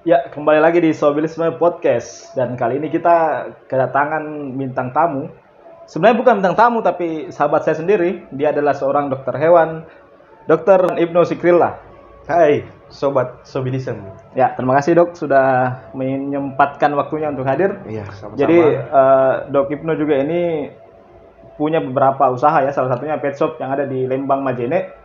Ya, kembali lagi di Sobilisme Podcast. Dan kali ini kita kedatangan bintang tamu. Sebenarnya bukan bintang tamu, tapi sahabat saya sendiri. Dia adalah seorang dokter hewan, Dokter Ibnu Sikrilla. Hai, sobat Sobilism. Ya, terima kasih dok sudah menyempatkan waktunya untuk hadir. Iya, sama-sama. Jadi, Dok Ibnu juga ini punya beberapa usaha ya, salah satunya pet shop yang ada di Lembang Majene.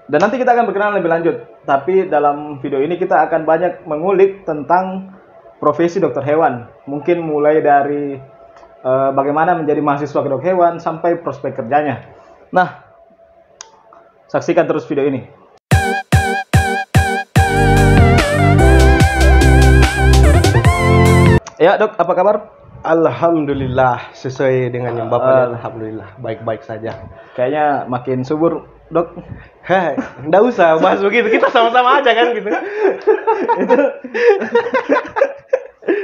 Dan nanti kita akan berkenalan lebih lanjut. Tapi dalam video ini kita akan banyak mengulik tentang profesi dokter hewan. Mungkin mulai dari bagaimana menjadi mahasiswa kedok hewan sampai prospek kerjanya. Nah, saksikan terus video ini. Ya dok, apa kabar? Alhamdulillah, sesuai dengan yang Bapak lihat. Alhamdulillah, baik-baik saja. Kayaknya makin subur dok. Hei, nggak usah bahas begitu, kita sama-sama aja kan gitu.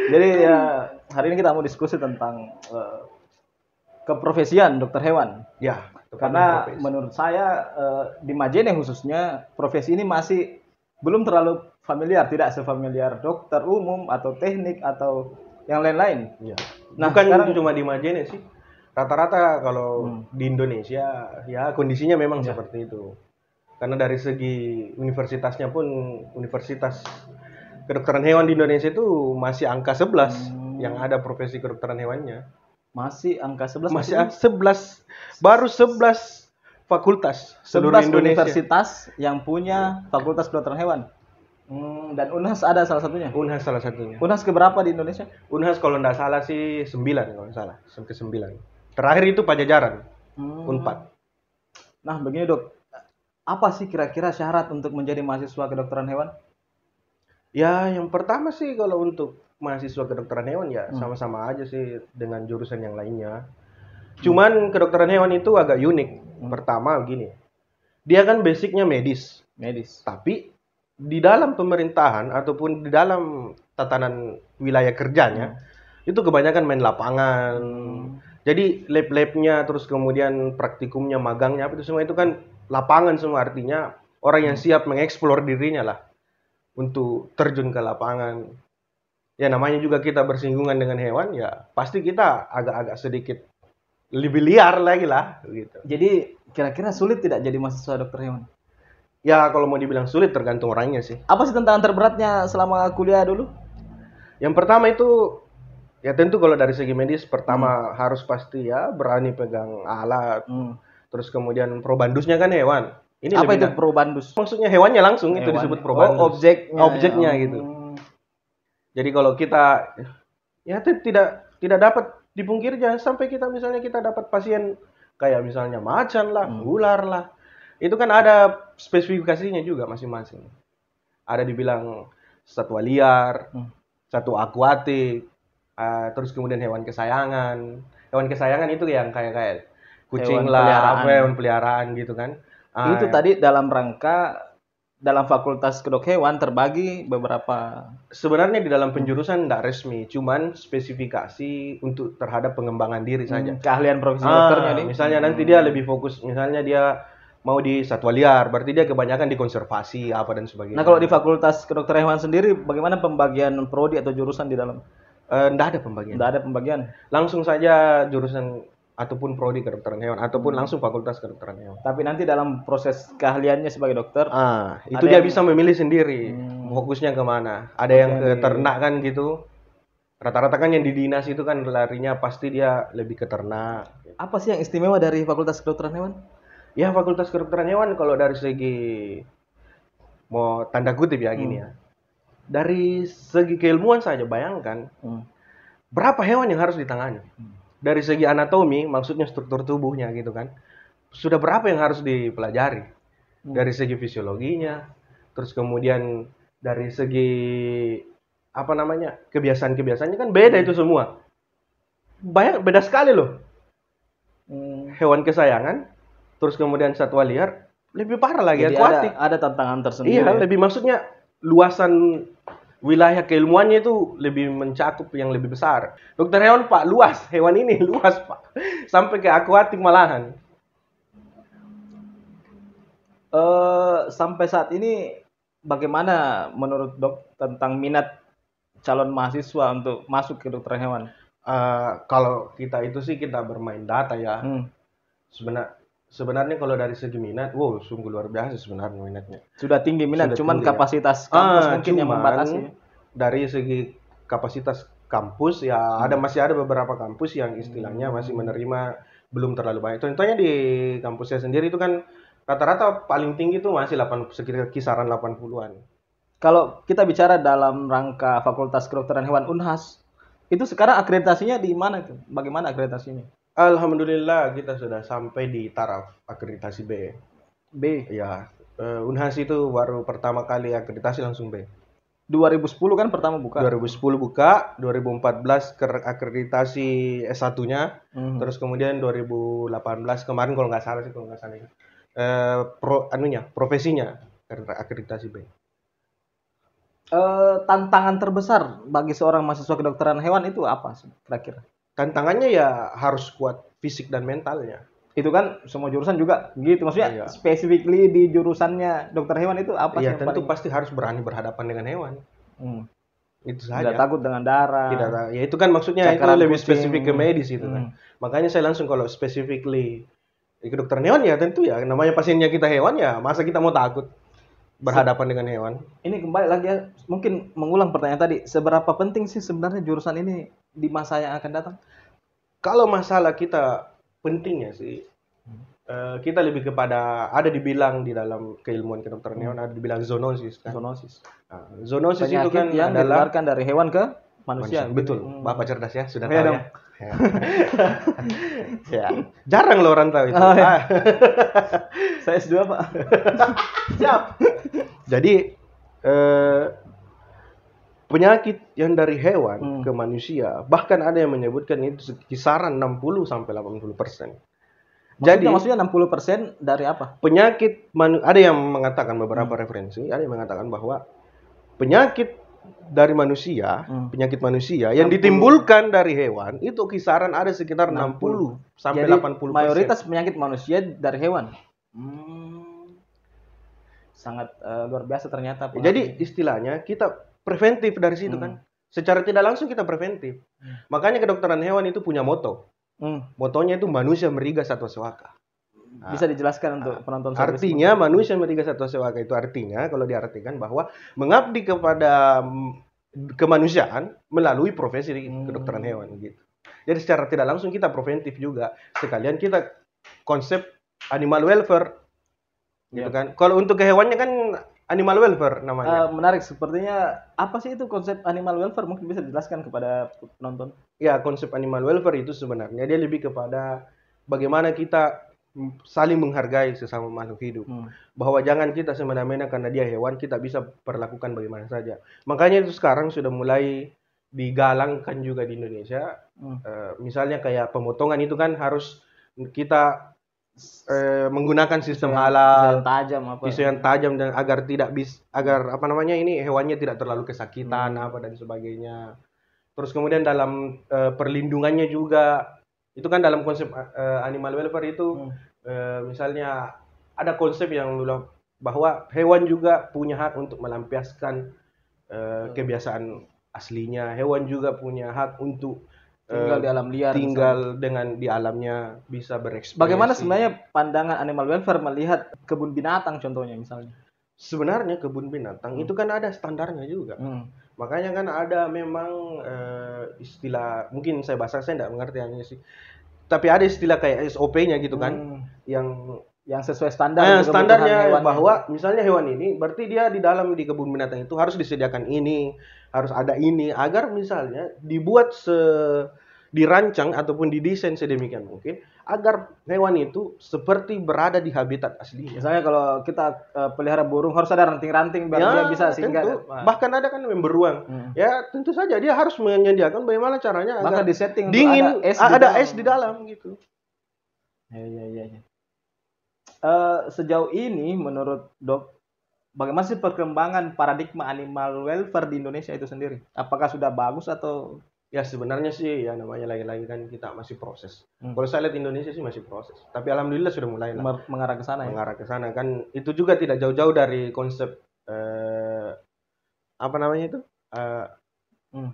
Jadi ya, hari ini kita mau diskusi tentang keprofesian dokter hewan. Ya, Karena profesi. menurut saya di Majene khususnya profesi ini masih belum terlalu familiar, tidak sefamiliar dokter umum atau teknik atau yang lain-lain. Ya. Nah, Bukan sekarang- cuma di Majene sih. Rata-rata kalau di Indonesia ya kondisinya memang seperti itu. Karena dari segi universitasnya pun Universitas Kedokteran Hewan di Indonesia itu masih angka 11 yang ada profesi kedokteran hewannya. Masih angka 11 Masih 11, baru 11 fakultas seluruh 11 Indonesia. universitas yang punya fakultas kedokteran hewan. Dan Unhas ada salah satunya. Unhas salah satunya. Unhas keberapa di Indonesia? Unhas kalau nggak salah sih 9 kalau nggak salah, sampai 9. Terakhir itu Pajajaran, Unpad. Nah, begini dok, apa sih kira-kira syarat untuk menjadi mahasiswa kedokteran hewan? Ya, yang pertama sih kalau untuk mahasiswa kedokteran hewan ya sama-sama aja sih dengan jurusan yang lainnya. Cuman kedokteran hewan itu agak unik. Pertama begini, dia kan basicnya medis. Medis. Tapi di dalam pemerintahan ataupun di dalam tatanan wilayah kerjanya itu kebanyakan main lapangan. Jadi lab-labnya terus kemudian praktikumnya, magangnya apa itu semua itu kan lapangan semua, artinya orang yang siap mengeksplor dirinya lah untuk terjun ke lapangan. Ya namanya juga kita bersinggungan dengan hewan ya pasti kita agak-agak sedikit lebih liar lagi lah gitu. Jadi kira-kira sulit tidak jadi mahasiswa dokter hewan? Ya kalau mau dibilang sulit tergantung orangnya sih. Apa sih tantangan terberatnya selama kuliah dulu? Yang pertama itu ya tentu kalau dari segi medis pertama harus pasti ya berani pegang alat. Terus kemudian probandusnya kan hewan. Ini Apa lebih itu probandus? maksudnya hewannya langsung itu Hewan. disebut probandus. Oh, objeknya. Objeknya gitu. Jadi kalau kita ya tidak dapat dipungkiri jangan sampai kita misalnya kita dapat pasien kayak misalnya macan lah, ular lah. Itu kan ada spesifikasinya juga masing-masing. Ada dibilang satwa liar, satu akuatik, terus kemudian hewan kesayangan. Hewan kesayangan itu yang kayak kucing Hewan lah, peliharaan. apa hewan peliharaan gitu kan. Itu tadi dalam rangka dalam fakultas kedok hewan terbagi beberapa. Sebenarnya di dalam penjurusan tidak resmi, cuman spesifikasi untuk terhadap pengembangan diri saja. Keahlian profesi dokternya nih. Misalnya nanti dia lebih fokus, misalnya dia mau di satwa liar, berarti dia kebanyakan di konservasi apa dan sebagainya. Nah, kalau di fakultas kedokteran hewan sendiri bagaimana pembagian prodi atau jurusan di dalam? Nggak ada pembagian. Tidak ada pembagian. Langsung saja jurusan ataupun prodi kedokteran hewan ataupun langsung fakultas kedokteran hewan. Tapi nanti dalam proses keahliannya sebagai dokter, Itu dia bisa memilih sendiri fokusnya kemana. Ada yang ke ternak kan gitu. Rata-rata kan yang di dinas itu kan larinya pasti dia lebih ke ternak. apa sih yang istimewa dari fakultas kedokteran hewan? Ya fakultas kedokteran hewan kalau dari segi mau tanda kutip ya gini ya. Dari segi keilmuan saja bayangkan berapa hewan yang harus ditangani. Dari segi anatomi maksudnya struktur tubuhnya gitu kan. Sudah berapa yang harus dipelajari. Dari segi fisiologinya, terus kemudian dari segi apa namanya? Kebiasaan-kebiasaannya kan beda itu semua. Beda sekali loh. Hewan kesayangan, terus kemudian satwa liar, lebih parah lagi Jadi akuatik. ada tantangan tersendiri. Iya, lebih maksudnya luasan wilayah keilmuannya itu lebih mencakup yang lebih besar. Dokter hewan Pak, luas. Hewan ini luas Pak. Sampai ke akuatik malahan. Sampai saat ini bagaimana menurut dok tentang minat calon mahasiswa untuk masuk ke kedokteran hewan? Kalau kita itu sih kita bermain data ya. Sebenarnya kalau dari segi minat, wow, sungguh luar biasa sebenarnya minatnya. Sudah tinggi minat, Sudah cuman tinggi, ya. kapasitas kampus mungkin yang Cuman membatasi. dari segi kapasitas kampus ya masih ada beberapa kampus yang istilahnya masih menerima belum terlalu banyak. Contohnya di kampus saya sendiri itu kan rata-rata paling tinggi itu masih sekitar kisaran 80-an. Kalau kita bicara dalam rangka Fakultas Kedokteran Hewan Unhas, itu sekarang akreditasinya di mana itu? Bagaimana akreditasinya? Alhamdulillah kita sudah sampai di taraf akreditasi B. B. Ya, Unhas itu baru pertama kali akreditasi langsung B. 2010 kan pertama buka. 2010 buka, 2014 akreditasi S1-nya, terus kemudian 2018 kemarin kalau nggak salah ini. Profesinya akreditasi B. Tantangan terbesar bagi seorang mahasiswa kedokteran hewan itu apa sih kira-kira? Tantangannya ya harus kuat fisik dan mentalnya. Itu kan semua jurusan juga gitu. Maksudnya specifically di jurusannya dokter hewan itu apa sih? Iya, tentu pasti harus berani berhadapan dengan hewan. Itu saja. Tidak takut dengan darah. Tidak, ya itu kan maksudnya itu lebih spesifik ke medis itu kan. Makanya saya langsung kalau specifically di kedokteran hewan ya tentu ya namanya pasiennya kita hewan ya masa kita mau takut berhadapan dengan hewan. Ini kembali lagi ya, mungkin mengulang pertanyaan tadi, seberapa penting sih sebenarnya jurusan ini di masa yang akan datang? Kalau masalah kita pentingnya sih, kita lebih kepada ada dibilang di dalam keilmuan kedokteran hewan ada dibilang zoonosis kan. Zoonosis itu kan yang adalah ditularkan dari hewan ke manusia. Betul. Bapak cerdas ya, sudah tahu ya. Ya. Jarang loh orang tahu itu. Saya S2, Pak. Siap. Jadi penyakit yang dari hewan ke manusia, bahkan ada yang menyebutkan itu kisaran 60 sampai 80%. Jadi maksudnya 60% dari apa? Penyakit ada yang mengatakan beberapa referensi, ada yang mengatakan bahwa penyakit dari manusia, penyakit manusia yang ditimbulkan dari hewan itu kisaran ada sekitar 60 sampai 80%. Mayoritas penyakit manusia dari hewan. Sangat luar biasa ternyata. Jadi istilahnya kita preventif dari situ kan. Secara tidak langsung kita preventif. Makanya kedokteran hewan itu punya moto. Motonya itu manusia meriga satwa sewaka. Bisa dijelaskan untuk penonton. Artinya manusia meriga satwa sewaka itu artinya kalau diartikan bahwa mengabdi kepada kemanusiaan melalui profesi kedokteran hewan gitu. Jadi secara tidak langsung kita preventif juga. Sekalian kita konsep animal welfare gitu kan. Kalau untuk ke hewannya kan animal welfare namanya. Menarik, sepertinya apa sih itu konsep animal welfare? Mungkin bisa dijelaskan kepada penonton. Ya, konsep animal welfare itu sebenarnya dia lebih kepada bagaimana kita saling menghargai sesama makhluk hidup. Bahwa jangan kita semena-mena karena dia hewan, kita bisa perlakukan bagaimana saja. Makanya itu sekarang sudah mulai digalangkan juga di Indonesia. Misalnya kayak pemotongan itu kan harus kita menggunakan sistem halal, pisau yang tajam dan agar hewannya tidak terlalu kesakitan dan sebagainya. Terus kemudian dalam perlindungannya juga itu kan dalam konsep animal welfare itu misalnya ada konsep yang bahwa hewan juga punya hak untuk melampiaskan kebiasaan aslinya. Hewan juga punya hak untuk tinggal di alam liar, dengan di alamnya bisa berekspresi. Bagaimana sebenarnya pandangan animal welfare melihat kebun binatang contohnya misalnya? Sebenarnya kebun binatang itu kan ada standarnya juga. Makanya kan ada memang istilah, mungkin saya tidak mengerti sih. Tapi ada istilah kayak SOP-nya gitu kan, yang sesuai standar. Standarnya bahwa misalnya hewan ini, berarti dia di kebun binatang itu harus disediakan ini, harus ada ini, agar misalnya dirancang ataupun didesain sedemikian mungkin agar hewan itu seperti berada di habitat aslinya. Misalnya kalau kita pelihara burung harus ada ranting-ranting biar dia bisa singgah. Bahkan ada kan yang beruang. Ya tentu saja dia harus menyediakan bagaimana caranya agar disetting dingin, ada es di dalam gitu. Ya. Sejauh ini menurut Dok, bagaimana sih perkembangan paradigma animal welfare di Indonesia itu sendiri? Apakah sudah bagus atau? Ya sebenarnya sih ya namanya lagi-lagi kan kita masih proses. Kalau saya lihat Indonesia sih masih proses. Tapi alhamdulillah sudah mulai mengarah ke sana. Mengarah ke sana kan itu juga tidak jauh-jauh dari konsep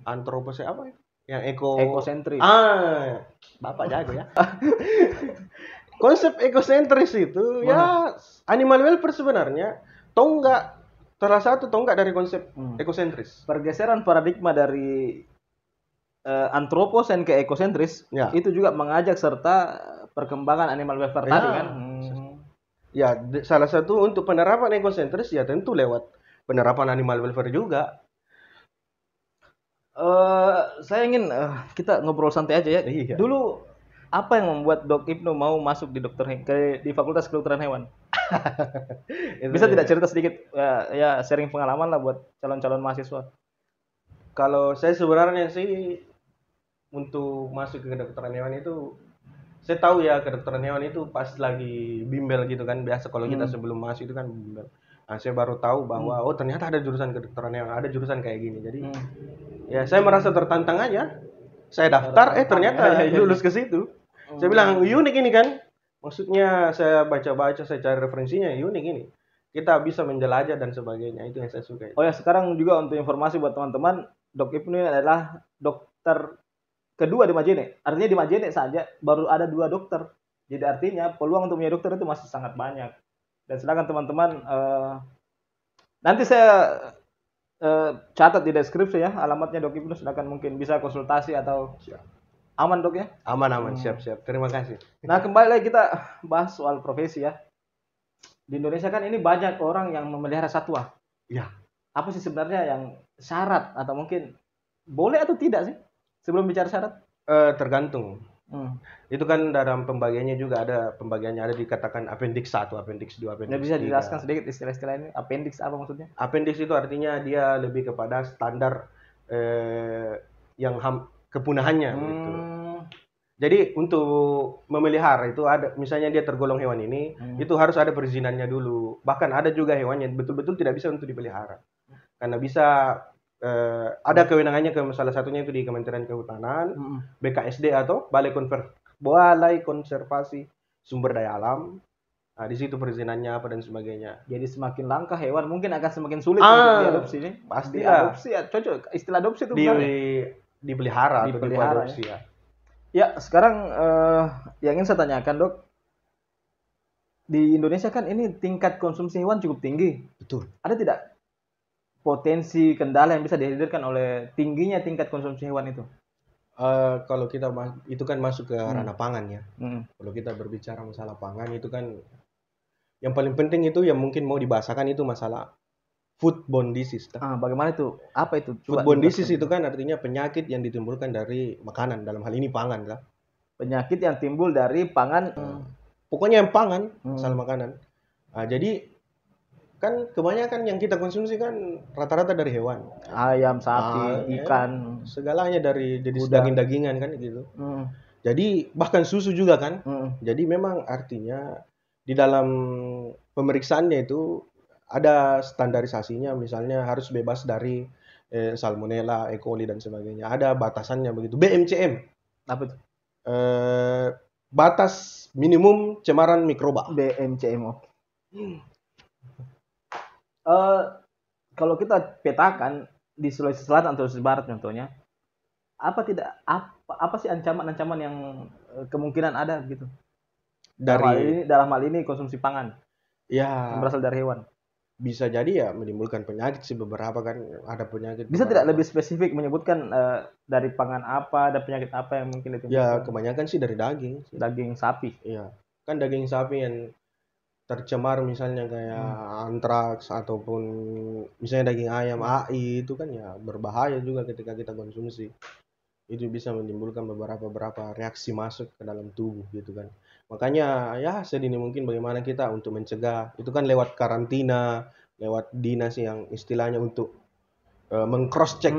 Antropos apa itu? Yang Ekosentris. Bapak jago ya. Konsep ekosentris itu ya animal welfare sebenarnya tonggak salah satu tonggak dari konsep ekosentris. Pergeseran paradigma dari antroposen ke ekosentris itu juga mengajak serta perkembangan animal welfare tadi kan. Ya, salah satu untuk penerapan ekosentris ya tentu lewat penerapan animal welfare juga. Saya ingin kita ngobrol santai aja ya. Iya. Dulu apa yang membuat Dok Ibnu mau masuk di di Fakultas Kedokteran Hewan? Bisa tidak cerita sedikit ya sharing pengalaman lah buat calon-calon mahasiswa? Kalau saya sebenarnya sih untuk masuk ke kedokteran hewan itu saya tahu ya kedokteran hewan itu pas lagi bimbel gitu kan, biasa kalau kita sebelum masuk itu kan bimbel. Nah, saya baru tahu bahwa oh ternyata ada jurusan kedokteran hewan, ada jurusan kayak gini. Jadi ya saya merasa tertantang aja. Saya daftar ternyata lulus ke situ. Saya bilang unik ini kan. Maksudnya saya baca-baca, saya cari referensinya unik ini. Kita bisa menjelajah dan sebagainya. Itu yang saya suka. Oh ya, sekarang juga untuk informasi buat teman-teman, Dok Ibnu ini adalah dokter kedua di Majene. Artinya di Majene saja baru ada 2 dokter. Jadi artinya peluang untuk menjadi dokter itu masih sangat banyak. Dan silakan teman-teman nanti saya catat di deskripsi ya alamatnya Dok Ibnu, silakan mungkin bisa konsultasi atau aman Dok ya? Aman, siap. Terima kasih. Nah, kembali lagi kita bahas soal profesi ya. Di Indonesia kan ini banyak orang yang memelihara satwa. Ya. Apa sih sebenarnya yang syarat atau mungkin boleh atau tidak sih? Sebelum bicara syarat? Tergantung. Itu kan dalam pembagiannya juga ada pembagiannya, ada dikatakan appendix 1, appendix 2, appendix 3. Ya, bisa dijelaskan sedikit istilah-istilah ini? Appendix apa maksudnya? Appendix itu artinya dia lebih kepada standar yang kepunahannya gitu. Jadi untuk memelihara itu ada, misalnya dia tergolong hewan ini, itu harus ada perizinannya dulu. Bahkan ada juga hewan yang betul-betul tidak bisa untuk dipelihara. Karena bisa ada kewenangannya ke salah satunya itu di Kementerian Kehutanan, BKSD atau Balai Konservasi Sumber Daya Alam. Nah, di situ perizinannya apa dan sebagainya. Jadi semakin langka hewan mungkin akan semakin sulit untuk diadopsi nih. Pasti diadopsi ya, cocok istilah adopsi itu dipelihara atau diadopsi ya. Ya, sekarang yang ingin saya tanyakan Dok, di Indonesia kan ini tingkat konsumsi hewan cukup tinggi. Betul. Ada tidak potensi kendala yang bisa dihadirkan oleh tingginya tingkat konsumsi hewan itu? Kalau kita itu kan masuk ke ranah pangan ya. Kalau kita berbicara masalah pangan itu kan yang paling penting itu yang mungkin mau dibahasakan itu masalah foodborne disease. Bagaimana itu? Apa itu? Foodborne disease itu kan artinya penyakit yang ditimbulkan dari makanan, dalam hal ini pangan lah. Penyakit yang timbul dari pangan. Pokoknya yang pangan, masalah makanan. Jadi kan kebanyakan yang kita konsumsi kan rata-rata dari hewan. Ayam, sapi, ikan, segalanya dari daging-dagingan kan gitu. Jadi bahkan susu juga kan. Jadi memang artinya di dalam pemeriksaannya itu ada standarisasinya, misalnya harus bebas dari salmonella, E. coli dan sebagainya. Ada batasannya begitu. BMCM. Apa itu? Batas minimum cemaran mikroba. BMCM. Kalau kita petakan di Sulawesi Selatan atau Sulawesi Barat contohnya, apa sih ancaman-ancaman yang kemungkinan ada gitu? Dalam hal ini konsumsi pangan. Ya. Yang berasal dari hewan. Bisa jadi ya menimbulkan penyakit sih, beberapa kan ada penyakit. Bisa tidak lebih spesifik menyebutkan dari pangan apa, ada penyakit apa yang mungkin itu? Ya kebanyakan sih dari daging. Daging sapi. Iya. Kan daging sapi yang tercemar misalnya kayak antraks ataupun misalnya daging ayam AI itu kan ya berbahaya juga ketika kita konsumsi. Itu bisa menimbulkan beberapa reaksi masuk ke dalam tubuh gitu kan. Makanya ya sedini mungkin bagaimana kita untuk mencegah. Itu kan lewat karantina, lewat dinas yang istilahnya untuk meng-cross check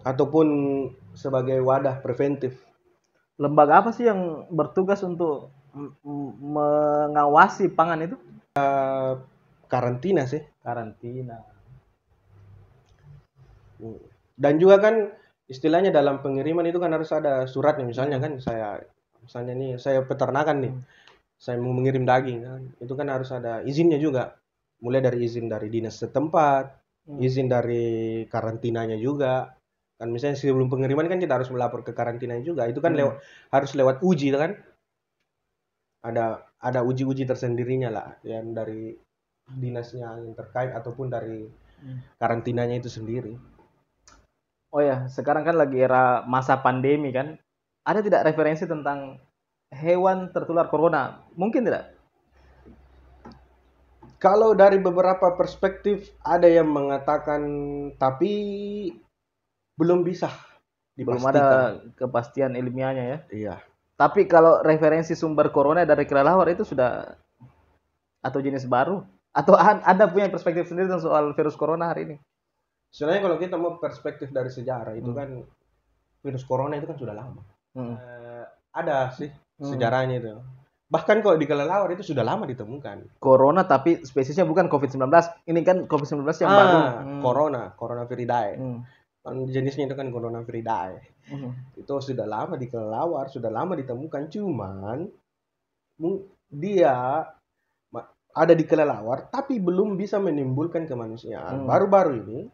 ataupun sebagai wadah preventif. Lembaga apa sih yang bertugas untuk mengawasi pangan itu? Karantina sih. Karantina. Dan juga kan istilahnya dalam pengiriman itu kan harus ada suratnya, misalnya kan saya peternakan nih, saya mau mengirim daging kan, itu kan harus ada izinnya juga, mulai dari izin dari dinas setempat, izin dari karantinanya juga, Kan misalnya sebelum pengiriman kan kita harus melapor ke karantina juga. Itu kan harus lewat uji kan. Ada uji-uji tersendirinya lah yang dari dinasnya yang terkait ataupun dari karantinanya itu sendiri. Oh ya, sekarang kan lagi era masa pandemi kan. Ada tidak referensi tentang hewan tertular corona? Mungkin tidak? Kalau dari beberapa perspektif ada yang mengatakan tapi belum bisa Belum dipastikan. ada kepastian ilmiahnya ya. Iya. Tapi kalau referensi sumber corona dari kelelawar itu sudah atau jenis baru? Atau ada punya perspektif sendiri tentang soal virus corona hari ini? Sebenarnya kalau kita mau perspektif dari sejarah itu kan virus corona itu kan sudah lama. Ada sih sejarahnya itu. Bahkan kalau di kelelawar itu sudah lama ditemukan. Corona tapi spesiesnya bukan COVID-19. Ini kan COVID-19 yang baru. Coronaviridae. Jenisnya itu kan Coronaviridae. Itu sudah lama di kelelawar, sudah lama ditemukan. Cuman dia ada di kelelawar tapi belum bisa menimbulkan kemanusiaan. Baru-baru ini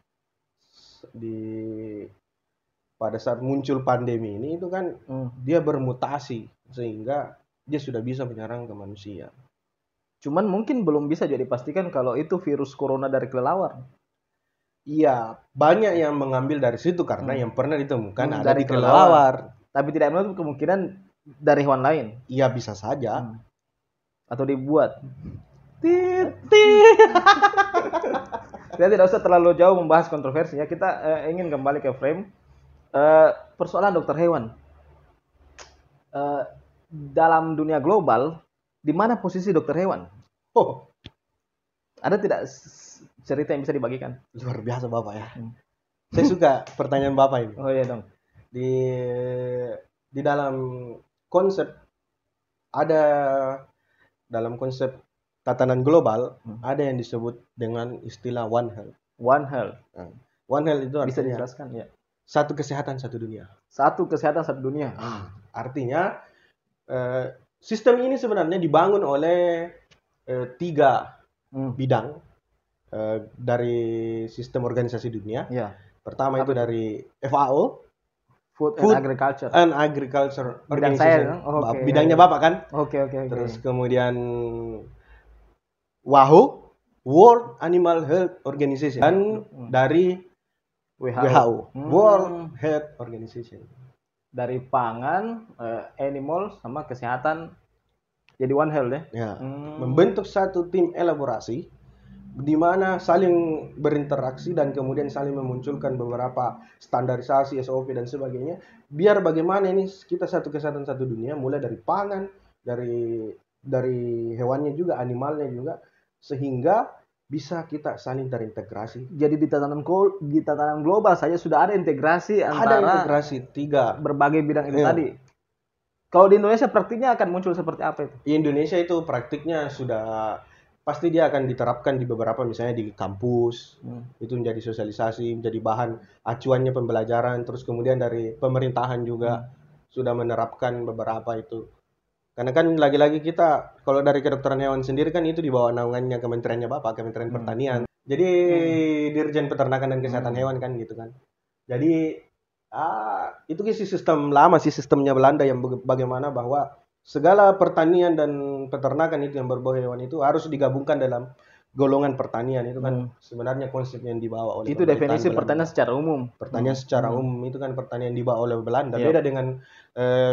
pada saat muncul pandemi ini itu kan dia bermutasi sehingga dia sudah bisa menyerang ke manusia. Cuman mungkin belum bisa jadi dipastikan kalau itu virus corona dari kelelawar. Iya, banyak yang mengambil dari situ karena yang pernah ditemukan ada di kelelawar. Tapi tidak menutup kemungkinan dari hewan lain. Iya, bisa saja. Atau dibuat. Kita tidak usah terlalu jauh membahas kontroversi ya. Kita ingin kembali ke frame persoalan dokter hewan. Dalam dunia global, di mana posisi dokter hewan? Ada tidak cerita yang bisa dibagikan? Luar biasa Bapak ya. Saya suka pertanyaan Bapak ini. Oh iya dong. Di dalam konsep tatanan global ada yang disebut dengan istilah One Health. One Health. One Health itu bisa artinya dijelaskan ya. Satu kesehatan satu dunia. Satu kesehatan satu dunia. Artinya sistem ini sebenarnya dibangun oleh 3 bidang dari sistem organisasi dunia. Ya. Pertama itu dari FAO, Food and Agriculture Bidang saya, bidangnya Bapak kan? Oke. Terus kemudian WHO, World Animal Health Organization, dan dari WHO, World Health Organization. Dari pangan, animal sama kesehatan jadi One Health ya. Membentuk satu tim elaborasi di mana saling berinteraksi dan kemudian saling memunculkan beberapa standarisasi SOP dan sebagainya biar bagaimana ini kita satu kesehatan satu dunia, mulai dari pangan, dari hewannya juga, animalnya juga, sehingga bisa kita saling terintegrasi. Jadi di tatanan global saja sudah ada integrasi antara integrasi 3 berbagai bidang itu tadi. Kalau di Indonesia praktiknya akan muncul seperti apa itu? Di Indonesia itu praktiknya sudah pasti dia akan diterapkan di beberapa, misalnya di kampus, itu menjadi sosialisasi, menjadi bahan acuannya pembelajaran, terus kemudian dari pemerintahan juga sudah menerapkan beberapa itu. Karena kan lagi-lagi kita, kalau dari kedokteran hewan sendiri kan itu di bawah naungannya kementeriannya Bapak, Kementerian Pertanian. Jadi Dirjen Peternakan dan Kesehatan Hewan kan gitu kan. Jadi itu sistem lama sih, sistemnya Belanda yang bagaimana bahwa segala pertanian dan peternakan itu yang berbau hewan itu harus digabungkan dalam golongan pertanian. Itu kan sebenarnya konsep yang dibawa oleh itu definisi pertanian secara umum. Pertanian secara umum itu kan pertanian dibawa oleh Belanda. Beda dengan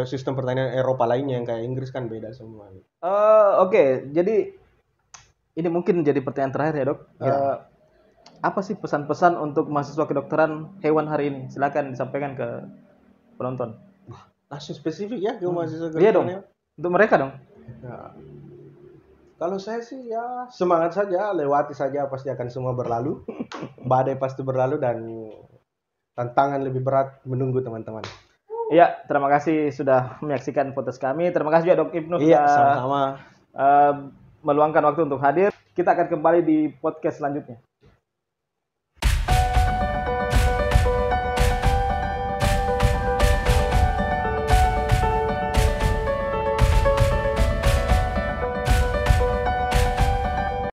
sistem pertanian Eropa lainnya yang kayak Inggris kan beda semua. Oke. Jadi ini mungkin jadi pertanyaan terakhir ya dok. Apa sih pesan-pesan untuk mahasiswa kedokteran hewan hari ini? Silakan disampaikan ke penonton. Langsung spesifik ya ke mahasiswa kedokteran. Iya dong. Untuk mereka dong. Ya. Kalau saya sih ya semangat saja, lewati saja, pasti akan semua berlalu. Badai pasti berlalu dan tantangan lebih berat menunggu teman-teman. Iya, terima kasih sudah menyaksikan podcast kami. Terima kasih juga Dok Ibnu sudah sama-sama meluangkan waktu untuk hadir. Kita akan kembali di podcast selanjutnya.